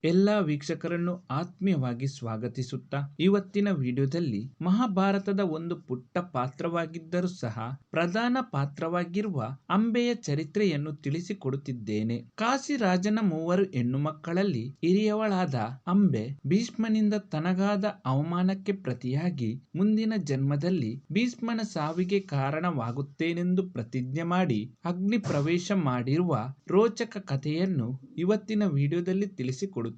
ಎಲ್ಲ ವೀಕ್ಷಕರನ್ನು ಆತ್ಮೀಯವಾಗಿ ಸ್ವಾಗತಿಸುತ್ತಾ ಇವತ್ತಿನ ವಿಡಿಯೋದಲ್ಲಿ ಮಹಾಭಾರತದ ಒಂದು ಪುಟ್ಟ ಪಾತ್ರವಾಗಿದ್ದರೂ ಸಹ ಪ್ರಧಾನ ಪಾತ್ರವಾಗಿರುವ ಅಂಬೆಯ ಚರಿತ್ರೆಯನ್ನು ತಿಳಿಸಿಕೊಡುತ್ತಿದ್ದೇನೆ. ಕಾಶಿರಾಜನ ಮೂವರು ಹೆಣ್ಣು ಮಕ್ಕಳಲ್ಲಿ ಹಿರಿಯವಳಾದ ಅಂಬೆ ಭೀಷ್ಮನಿಂದ ತನಗಾದ ಅವಮಾನಕ್ಕೆ ಪ್ರತಿಯಾಗಿ ಮುಂದಿನ ಜನ್ಮದಲ್ಲಿ ಭೀಷ್ಮನ ಸಾವಿಗೆ ಕಾರಣವಾಗುತ್ತೇನೆಂದು ಪ್ರತಿಜ್ಞೆ ಮಾಡಿ ಅಗ್ನಿ ಪ್ರವೇಶ ಮಾಡಿರುವ ರೋಚಕ ಕಥೆಯನ್ನು ಇವತ್ತಿನ ವಿಡಿಯೋದಲ್ಲಿ ತಿಳಿಸಿಕೊಡುತ್ತಿದ್ದೇನೆ.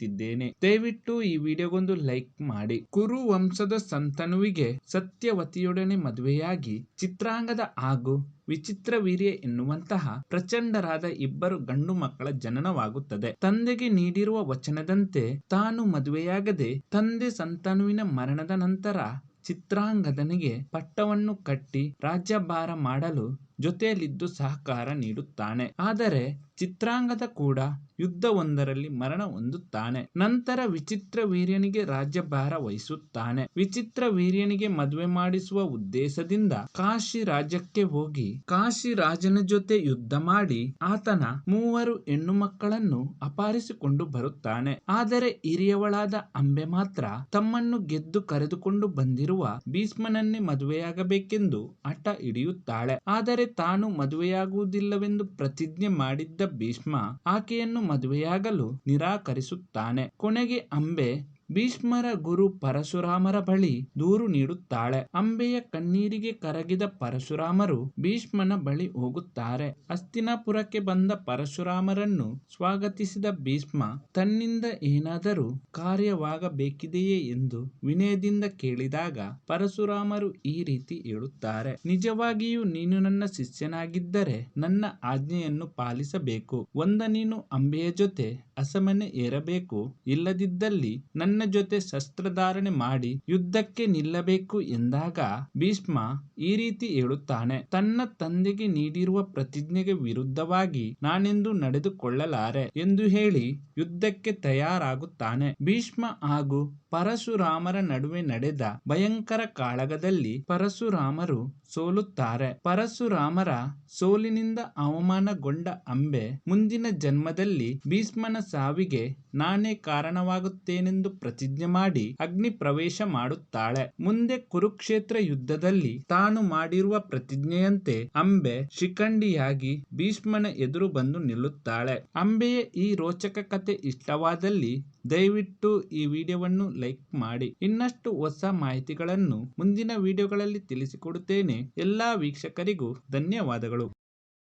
ದಯವಿಟ್ಟು ಈ ವಿಡಿಯೋಗೊಂದು ಲೈಕ್ ಮಾಡಿ. ಕುರು ವಂಶದ ಸಂತನುವಿಗೆ ಸತ್ಯವತಿಯೊಡನೆ ಮದುವೆಯಾಗಿ ಚಿತ್ರಾಂಗದ ಹಾಗೂ ವಿಚಿತ್ರವೀರ್ಯ ಎನ್ನುವಂತಹ ಪ್ರಚಂಡರಾದ ಇಬ್ಬರು ಗಂಡು ಮಕ್ಕಳ ಜನನವಾಗುತ್ತದೆ. ತಂದೆಗೆ ನೀಡಿರುವ ವಚನದಂತೆ ತಾನು ಮದುವೆಯಾಗದೆ ತಂದೆ ಸಂತನುವಿನ ಮರಣದ ನಂತರ ಚಿತ್ರಾಂಗದನಿಗೆ ಪಟ್ಟವನ್ನು ಕಟ್ಟಿ ರಾಜ್ಯಭಾರ ಮಾಡಲು ಜೊತೆಯಲ್ಲಿದ್ದು ಸಹಕಾರ ನೀಡುತ್ತಾನೆ. ಆದರೆ ಚಿತ್ರಾಂಗದ ಕೂಡ ಯುದ್ಧವೊಂದರಲ್ಲಿ ಮರಣ ಹೊಂದುತ್ತಾನೆ. ನಂತರ ವಿಚಿತ್ರ ವೀರ್ಯನಿಗೆ ರಾಜ್ಯಭಾರ ವಹಿಸುತ್ತಾನೆ. ವಿಚಿತ್ರ ವೀರ್ಯನಿಗೆ ಮದುವೆ ಮಾಡಿಸುವ ಉದ್ದೇಶದಿಂದ ಕಾಶಿ ರಾಜ್ಯಕ್ಕೆ ಹೋಗಿ ಕಾಶಿ ರಾಜನ ಜೊತೆ ಯುದ್ಧ ಮಾಡಿ ಆತನ ಮೂವರು ಹೆಣ್ಣು ಮಕ್ಕಳನ್ನು ಅಪಹರಿಸಿಕೊಂಡು ಬರುತ್ತಾನೆ. ಆದರೆ ಹಿರಿಯವಳಾದ ಅಂಬೆ ಮಾತ್ರ ತಮ್ಮನ್ನು ಗೆದ್ದು ಕರೆದುಕೊಂಡು ಬಂದಿರುವ ಭೀಷ್ಮನನ್ನೇ ಮದುವೆಯಾಗಬೇಕೆಂದು ಹಠ ಹಿಡಿಯುತ್ತಾಳೆ. ಆದರೆ ತಾನು ಮದುವೆಯಾಗುವುದಿಲ್ಲವೆಂದು ಪ್ರತಿಜ್ಞೆ ಮಾಡಿದ್ದ ಭೀಷ್ಮ ಆಕೆಯನ್ನು ಮದುವೆಯಾಗಲು ನಿರಾಕರಿಸುತ್ತಾನೆ. ಕೊನೆಗೆ ಅಂಬೆ ಭೀಷ್ಮರ ಗುರು ಪರಶುರಾಮರ ಬಳಿ ದೂರು ನೀಡುತ್ತಾಳೆ. ಅಂಬೆಯ ಕಣ್ಣೀರಿಗೆ ಕರಗಿದ ಪರಶುರಾಮರು ಭೀಷ್ಮನ ಬಳಿ ಹೋಗುತ್ತಾರೆ. ಹಸ್ತಿನಾಪುರಕ್ಕೆ ಬಂದ ಪರಶುರಾಮರನ್ನು ಸ್ವಾಗತಿಸಿದ ಭೀಷ್ಮ ತನ್ನಿಂದ ಏನಾದರೂ ಕಾರ್ಯವಾಗಬೇಕಿದೆಯೇ ಎಂದು ವಿನಯದಿಂದ ಕೇಳಿದಾಗ ಪರಶುರಾಮರು ಈ ರೀತಿ ಹೇಳುತ್ತಾರೆ. ನಿಜವಾಗಿಯೂ ನೀನು ನನ್ನ ಶಿಷ್ಯನಾಗಿದ್ದರೆ ನನ್ನ ಆಜ್ಞೆಯನ್ನು ಪಾಲಿಸಬೇಕು. ನೀನು ಅಂಬೆಯ ಜೊತೆ ಅಸಮನೆ ಏರಬೇಕು, ಇಲ್ಲದಿದ್ದಲ್ಲಿ ನನ್ನ ಜೊತೆ ಶಸ್ತ್ರಧಾರಣೆ ಮಾಡಿ ಯುದ್ಧಕ್ಕೆ ನಿಲ್ಲಬೇಕು ಎಂದಾಗ ಭೀಷ್ಮ ಈ ರೀತಿ ಹೇಳುತ್ತಾನೆ. ತನ್ನ ತಂದೆಗೆ ನೀಡಿರುವ ಪ್ರತಿಜ್ಞೆಗೆ ವಿರುದ್ಧವಾಗಿ ನಾನೆಂದು ನಡೆದುಕೊಳ್ಳಲಾರೆ ಎಂದು ಹೇಳಿ ಯುದ್ಧಕ್ಕೆ ತಯಾರಾಗುತ್ತಾನೆ. ಭೀಷ್ಮ ಹಾಗೂ ಪರಶುರಾಮರ ನಡುವೆ ನಡೆದ ಭಯಂಕರ ಕಾಳಗದಲ್ಲಿ ಪರಶುರಾಮರು ಸೋಲುತ್ತಾರೆ. ಪರಶುರಾಮರ ಸೋಲಿನಿಂದ ಅವಮಾನಗೊಂಡ ಅಂಬೆ ಮುಂದಿನ ಜನ್ಮದಲ್ಲಿ ಭೀಷ್ಮನ ಸಾವಿಗೆ ನಾನೇ ಕಾರಣವಾಗುತ್ತೇನೆಂದು ಪ್ರತಿಜ್ಞೆ ಮಾಡಿ ಅಗ್ನಿ ಪ್ರವೇಶ ಮಾಡುತ್ತಾಳೆ. ಮುಂದೆ ಕುರುಕ್ಷೇತ್ರ ಯುದ್ಧದಲ್ಲಿ ತಾನು ಮಾಡಿರುವ ಪ್ರತಿಜ್ಞೆಯಂತೆ ಅಂಬೆ ಶಿಖಂಡಿಯಾಗಿ ಭೀಷ್ಮನ ಎದುರು ಬಂದು ನಿಲ್ಲುತ್ತಾಳೆ. ಅಂಬೆಯ ಈ ರೋಚಕ ಕಥೆ ಇಷ್ಟವಾದಲ್ಲಿ ದಯವಿಟ್ಟು ಈ ವಿಡಿಯೋವನ್ನು ಲೈಕ್ ಮಾಡಿ. ಇನ್ನಷ್ಟು ಹೊಸ ಮಾಹಿತಿಗಳನ್ನು ಮುಂದಿನ ವಿಡಿಯೋಗಳಲ್ಲಿ ತಿಳಿಸಿಕೊಡುತ್ತೇನೆ. ಎಲ್ಲಾ ವೀಕ್ಷಕರಿಗೂ ಧನ್ಯವಾದಗಳು.